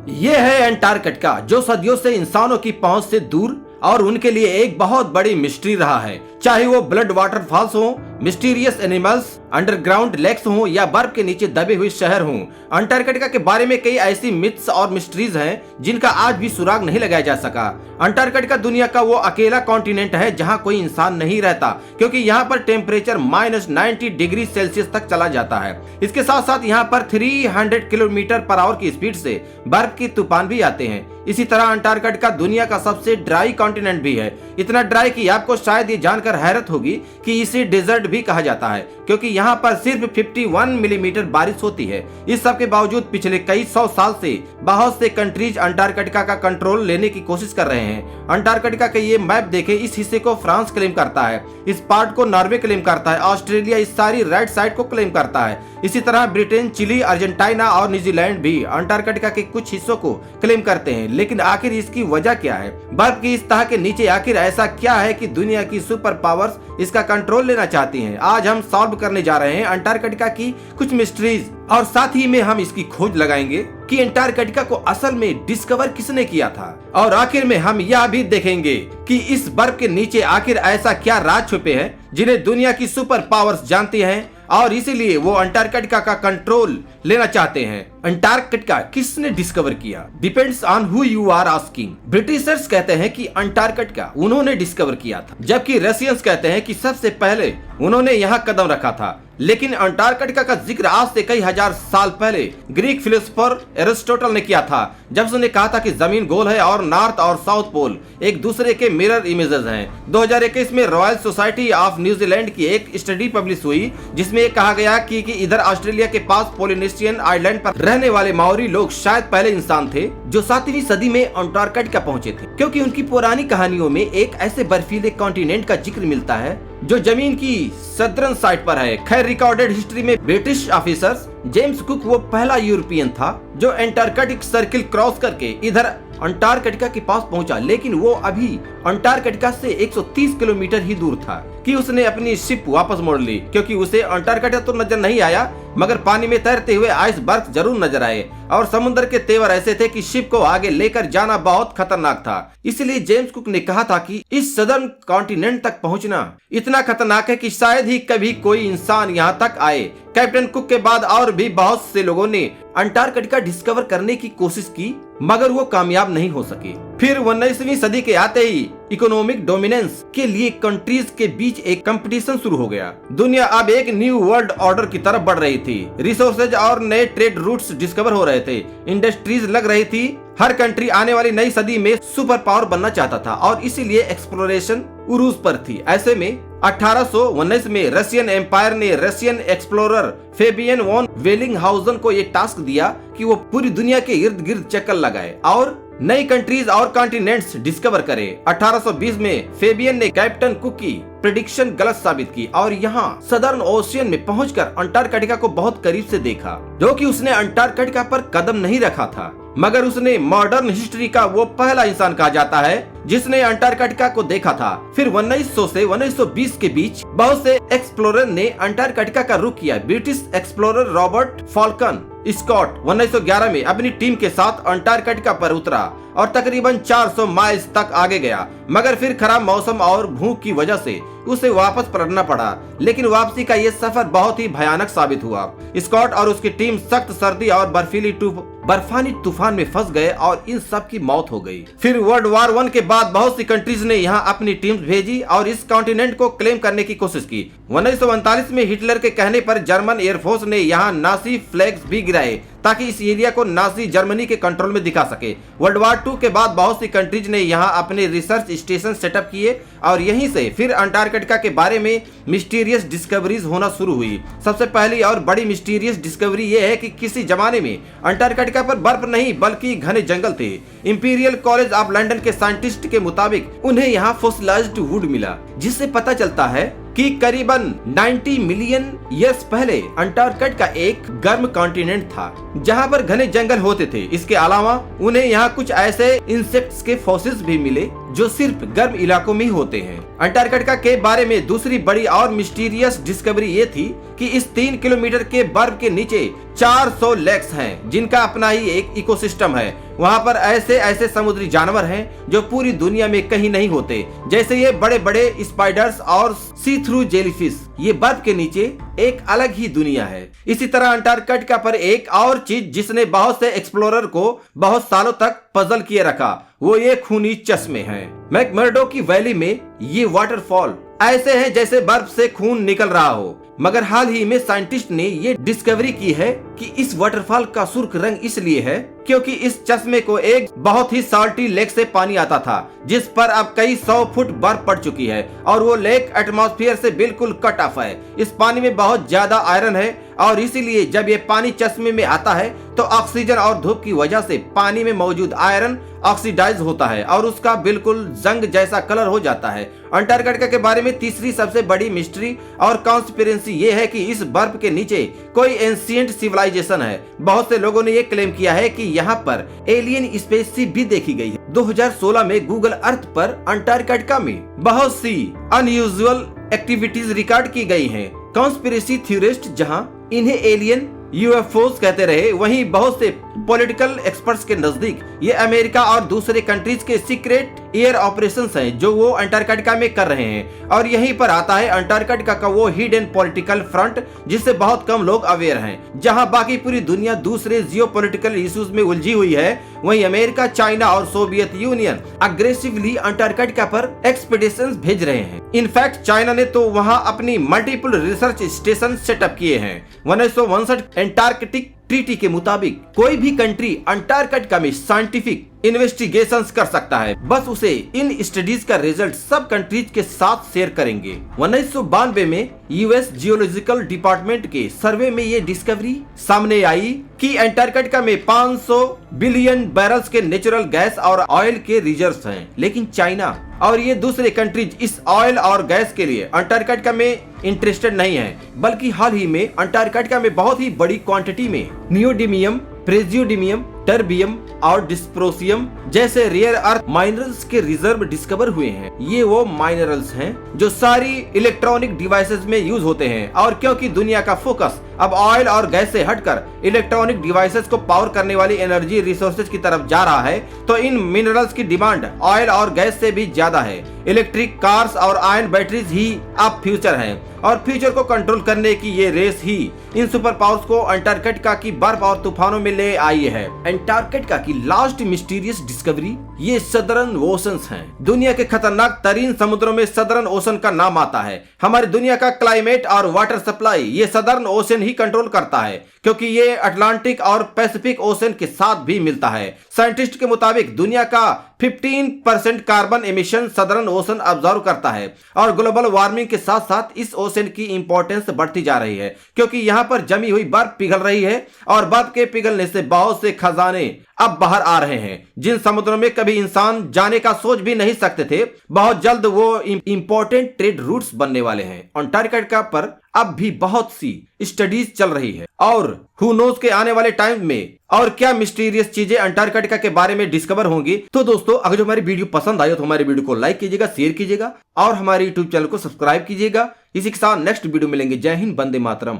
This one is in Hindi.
ये है अंटार्कटिका, जो सदियों से इंसानों की पहुंच से दूर और उनके लिए एक बहुत बड़ी मिस्ट्री रहा है। चाहे वो ब्लड वाटरफॉल्स हो, मिस्टीरियस एनिमल्स, अंडरग्राउंड लेक्स हो या बर्फ के नीचे दबे हुए शहर हों, अंटार्कटिका के बारे में कई ऐसी मिथ्स और मिस्ट्रीज हैं जिनका आज भी सुराग नहीं लगाया जा सका। अंटार्कटिका दुनिया का वो अकेला कॉन्टिनेंट है जहां कोई इंसान नहीं रहता, क्योंकि यहाँ पर टेम्परेचर -90 डिग्री सेल्सियस तक चला जाता है। इसके साथ साथ यहाँ पर 300 किलोमीटर पर आवर की स्पीड से बर्फ के तूफान भी आते हैं। इसी तरह अंटार्कटिका दुनिया का सबसे ड्राई कॉन्टिनेंट भी है, इतना ड्राई कि आपको शायद ये जानकर हैरत होगी कि इसे डेजर्ट भी कहा जाता है, क्योंकि यहाँ पर सिर्फ 51 मिलीमीटर बारिश होती है। इस सब के बावजूद पिछले कई 100 साल से बहुत से कंट्रीज अंटार्कटिका का कंट्रोल लेने की कोशिश कर रहे हैं। अंटार्कटिका का ये मैप देखें, इस हिस्से को फ्रांस क्लेम करता है, इस पार्ट को नॉर्वे क्लेम करता है, ऑस्ट्रेलिया इस सारी राइट साइड को क्लेम करता है। इसी तरह ब्रिटेन, चिली, अर्जेंटीना और न्यूजीलैंड भी अंटार्कटिका के कुछ हिस्सों को क्लेम करते हैं। लेकिन आखिर इसकी वजह क्या है? बर्फ की इस तह के नीचे आखिर ऐसा क्या है कि दुनिया की सुपर पावर्स इसका कंट्रोल लेना चाहती हैं? आज हम सॉल्व करने जा रहे हैं अंटार्कटिका की कुछ मिस्ट्रीज, और साथ ही में हम इसकी खोज लगाएंगे कि अंटार्कटिका को असल में डिस्कवर किसने किया था। और आखिर में हम यह भी देखेंगे कि इस बर्फ के नीचे आखिर ऐसा क्या राज छुपे हैं जिन्हें दुनिया की सुपर पावर्स जानती हैं और इसीलिए वो अंटार्कटिका का कंट्रोल लेना चाहते हैं। अंटार्कटिका किसने डिस्कवर किया? Depends on who you are asking. Britishers कहते हैं कि अंटार्कटिका उन्होंने डिस्कवर किया था, जबकि रशियंस कहते हैं कि सबसे पहले उन्होंने यहाँ कदम रखा था। लेकिन अंटार्कटिका का जिक्र आज से कई हजार साल पहले ग्रीक फिलोसोफर एरिस्टोटल ने किया था, जब उसने कहा था कि जमीन गोल है और नॉर्थ और साउथ पोल एक दूसरे के मिरर इमेजेस हैं। 2021 में रॉयल सोसाइटी ऑफ न्यूजीलैंड की एक स्टडी पब्लिश हुई, जिसमें कहा गया कि इधर ऑस्ट्रेलिया के पास पोलिनेशियन आइलैंड पर रहने वाले माओरी लोग शायद पहले इंसान थे जो 7वीं सदी में अंटार्कटिका पहुंचे थे, क्योंकि उनकी पुरानी कहानियों में एक ऐसे बर्फीले कॉन्टिनेंट का जिक्र मिलता है जो जमीन की सदर्न साइड पर है। खैर, रिकॉर्डेड हिस्ट्री में ब्रिटिश ऑफिसर्स जेम्स कुक वो पहला यूरोपियन था जो एंटार्कटिक सर्किल क्रॉस करके इधर अंटार्कटिका के पास पहुंचा, लेकिन वो अभी अंटार्कटिका से 130 किलोमीटर ही दूर था कि उसने अपनी शिप वापस मोड़ ली, क्योंकि उसे अंटार्कटिका तो नजर नहीं आया, मगर पानी में तैरते हुए आइस बर्फ जरूर नजर आए और समुद्र के तेवर ऐसे थे कि शिप को आगे लेकर जाना बहुत खतरनाक था। इसलिए जेम्स कुक ने कहा था कि इस सदर्न कॉन्टिनेंट तक पहुंचना इतना खतरनाक है कि शायद ही कभी कोई इंसान यहां तक आए। कैप्टन कुक के बाद और भी बहुत से लोगों ने अंटार्कटिका डिस्कवर करने की कोशिश की, मगर वो कामयाब नहीं हो सके। फिर 19वीं सदी के आते ही इकोनॉमिक डोमिनेंस के लिए कंट्रीज के बीच एक कंपटीशन शुरू हो गया। दुनिया अब एक न्यू वर्ल्ड ऑर्डर की तरफ बढ़ रही थी। रिसोर्सेज और नए ट्रेड रूट्स डिस्कवर हो रहे थे, इंडस्ट्रीज लग रही थी। हर कंट्री आने वाली नई सदी में सुपर पावर बनना चाहता था और इसीलिए एक्सप्लोरेशन उरूज पर थी। ऐसे में 1819 में रशियन एम्पायर ने रशियन एक्सप्लोरर फेबियन वॉन वेलिंगहाउजन को ये टास्क दिया कि वो पूरी दुनिया के इर्द गिर्द चक्कर लगाए और नई कंट्रीज और कॉन्टिनेंट्स डिस्कवर करे। 1820 में फेबियन ने कैप्टन कुक की प्रेडिक्शन गलत साबित की और यहाँ सदर्न ओशियन में पहुंचकर अंटार्कटिका को बहुत करीब से देखा, जो कि उसने अंटार्कटिका पर कदम नहीं रखा था, मगर उसने मॉडर्न हिस्ट्री का वो पहला इंसान कहा जाता है जिसने अंटार्कटिका को देखा था। फिर 1900 से 1920 के बीच बहुत से एक्सप्लोरर ने अंटार्कटिका का रुख किया। British explorer Robert Falcon Scott 1911 में अपनी टीम के साथ अंटार्कटिका पर उतरा और तकरीबन 400 माइल्स तक आगे गया, मगर फिर खराब मौसम और भूख की वजह से उसे वापस पलटना पड़ा। लेकिन वापसी का यह सफर बहुत ही भयानक साबित हुआ। स्कॉट और उसकी टीम सख्त सर्दी और बर्फानी तूफान में फंस गए और इन सब की मौत हो गई। फिर वर्ल्ड वॉर 1 के बाद बहुत सी कंट्रीज ने यहाँ अपनी टीम्स भेजी और इस कॉन्टिनेंट को क्लेम करने की कोशिश की। 1939 में हिटलर के कहने पर जर्मन एयरफोर्स ने यहाँ नासी फ्लैग्स भी गिराए ताकि इस एरिया को नासी जर्मनी के कंट्रोल में दिखा सके। वर्ल्ड वॉर 2 के बाद बहुत सी कंट्रीज ने यहाँ अपने रिसर्च स्टेशन सेटअप किए और यहीं से फिर अंटार्कटिका के बारे में मिस्टीरियस डिस्कवरीज होना शुरू हुई। सबसे पहली और बड़ी मिस्टीरियस डिस्कवरी ये है कि किसी जमाने में अंटार्कटिका पर बर्फ नहीं बल्कि घने जंगल थे। इंपीरियल कॉलेज ऑफ लंदन के साइंटिस्ट के मुताबिक उन्हें यहाँ फॉसिलाइज्ड वुड मिला, जिससे पता चलता है कि करीबन 90 मिलियन ईयर्स पहले अंटार्कटिका एक गर्म कॉन्टिनेंट था जहां पर घने जंगल होते थे। इसके अलावा उन्हें यहाँ कुछ ऐसे इंसेक्ट्स के फॉसिल्स भी मिले जो सिर्फ गर्म इलाकों में ही होते हैं। अंटार्कटिका के बारे में दूसरी बड़ी और मिस्टीरियस डिस्कवरी ये थी कि इस 3 किलोमीटर के बर्फ के नीचे 400 लेक्स हैं, जिनका अपना ही एक इकोसिस्टम है। वहाँ पर ऐसे ऐसे समुद्री जानवर हैं जो पूरी दुनिया में कहीं नहीं होते, जैसे ये बड़े बड़े स्पाइडर्स और सी थ्रू जेलीफिश। ये बर्फ के नीचे एक अलग ही दुनिया है। इसी तरह अंटार्कटिका पर एक और चीज जिसने बहुत से एक्सप्लोरर को बहुत सालों तक पजल किए रखा, वो ये खूनी चश्मे हैं। मैकमर्डो की वैली में ये वाटरफॉल ऐसे हैं जैसे बर्फ से खून निकल रहा हो। मगर हाल ही में साइंटिस्ट ने ये डिस्कवरी की है कि इस वाटरफॉल का सुर्ख रंग इसलिए है क्योंकि इस चश्मे को एक बहुत ही साल्टी लेक से पानी आता था, जिस पर अब कई 100 फुट बर्फ पड़ चुकी है और वो लेक एटमॉस्फेयर से बिल्कुल कट ऑफ है। इस पानी में बहुत ज्यादा आयरन है और इसीलिए जब ये पानी चश्मे में आता है तो ऑक्सीजन और धूप की वजह से पानी में मौजूद आयरन ऑक्सीडाइज होता है और उसका बिल्कुल जंग जैसा कलर हो जाता है। अंटार्कटिका के बारे में तीसरी सबसे बड़ी मिस्ट्री और कॉन्स्पिरेसी ये है कि इस बर्फ के नीचे कोई एंशिएंट सिविलाइजेशन है। बहुत से लोगों ने ये क्लेम किया है कि यहाँ पर एलियन स्पेसशिप भी देखी गई है। 2016 में गूगल अर्थ पर अंटार्कटिका में बहुत सी अनयूजुअल एक्टिविटीज रिकॉर्ड की गई हैं। कॉन्स्पिरेसी थ्योरिस्ट जहां इन्हें एलियन यूएफओस कहते रहे, वहीं बहुत से पॉलिटिकल एक्सपर्ट्स के नजदीक ये अमेरिका और दूसरे कंट्रीज के सीक्रेट एयर ऑपरेशंस हैं जो वो अंटार्कटिका में कर रहे हैं। और यहीं पर आता है अंटार्कटिका का वो हिडन पॉलिटिकल फ्रंट जिससे बहुत कम लोग अवेयर हैं। जहां बाकी पूरी दुनिया दूसरे जियोपॉलिटिकल इश्यूज में उलझी हुई है, वहीं अमेरिका, चाइना और सोवियत यूनियन अग्रेसिवली अंटार्कटिका पर एक्सपीडिशंस भेज रहे हैं। इनफैक्ट चाइना ने तो वहां अपनी मल्टीपल रिसर्च स्टेशन सेटअप किए हैं। 1962 एंटार्कटिक ट्रीटी के मुताबिक कोई भी कंट्री अंटार्कटिका में साइंटिफिक इन्वेस्टिगेशंस कर सकता है, बस उसे इन स्टडीज का रिजल्ट सब कंट्रीज के साथ शेयर करेंगे। 1992 में यूएस जियोलॉजिकल डिपार्टमेंट के सर्वे में ये डिस्कवरी सामने आई कि अंटार्कटिका में 500 बिलियन बैरल्स के नेचुरल गैस और ऑयल के रिजर्व्स हैं। लेकिन चाइना और ये दूसरे कंट्रीज इस ऑयल और गैस के लिए अंटार्कटिका में इंटरेस्टेड नहीं है, बल्कि हाल ही में अंटार्कटिका में बहुत ही बड़ी क्वांटिटी में नियोडिमियम, प्रेजियोडिमियम, टर्बियम और डिस्प्रोसियम जैसे रेयर अर्थ माइनरल्स के रिजर्व डिस्कवर हुए हैं। ये वो माइनरल्स हैं जो सारी इलेक्ट्रॉनिक डिवाइसेस में यूज होते हैं, और क्योंकि दुनिया का फोकस अब ऑयल और गैस से हटकर इलेक्ट्रॉनिक डिवाइसेस को पावर करने वाली एनर्जी रिसोर्सेज की तरफ जा रहा है, तो इन मिनरल्स की डिमांड ऑयल और गैस से भी ज्यादा है। इलेक्ट्रिक कार्स और आयन बैटरीज ही अब फ्यूचर हैं, और फ्यूचर को कंट्रोल करने की ये रेस ही इन सुपर पावर्स को अंटार्कटिका की बर्फ और तूफानों में ले आई है। अंटार्कटिका की लास्ट मिस्टीरियस डिस्कवरी ये सदर्न ओशंस हैं। दुनिया के खतरनाक तरीन समुद्रों में सदर्न ओशन का नाम आता है। हमारी दुनिया का क्लाइमेट और वाटर सप्लाई ये सदर्न ओशन ही कंट्रोल करता है, क्योंकि ये अटलांटिक और पैसिफिक ओशन के साथ भी मिलता है। साइंटिस्ट के मुताबिक दुनिया का 15% carbon emission southern ocean observe करता है, और ग्लोबल वार्मिंग के साथ साथ इस ओशन की इंपॉर्टेंस बढ़ती जा रही है, क्योंकि यहाँ पर जमी हुई बर्फ पिघल रही है, और बर्फ के पिघलने से बहुत से खजाने अब बाहर आ रहे हैं जिन समुद्रों में कभी इंसान जाने का सोच भी नहीं सकते थे। बहुत जल्द वो इंपॉर्टेंट ट्रेड रूट्स बनने वाले हैं। अंटार्कटिका पर अब भी बहुत सी स्टडीज चल रही है, और हु नोज के आने वाले टाइम में और क्या मिस्टीरियस चीजें अंटार्कटिका के बारे में डिस्कवर होंगी। तो दोस्तों, अगर जो हमारी वीडियो पसंद आई हो तो हमारी वीडियो को लाइक कीजिएगा, शेयर कीजिएगा और हमारे यूट्यूब चैनल को सब्सक्राइब कीजिएगा। इसी के साथ नेक्स्ट वीडियो मिलेंगे। जय हिंद, वंदे मातरम।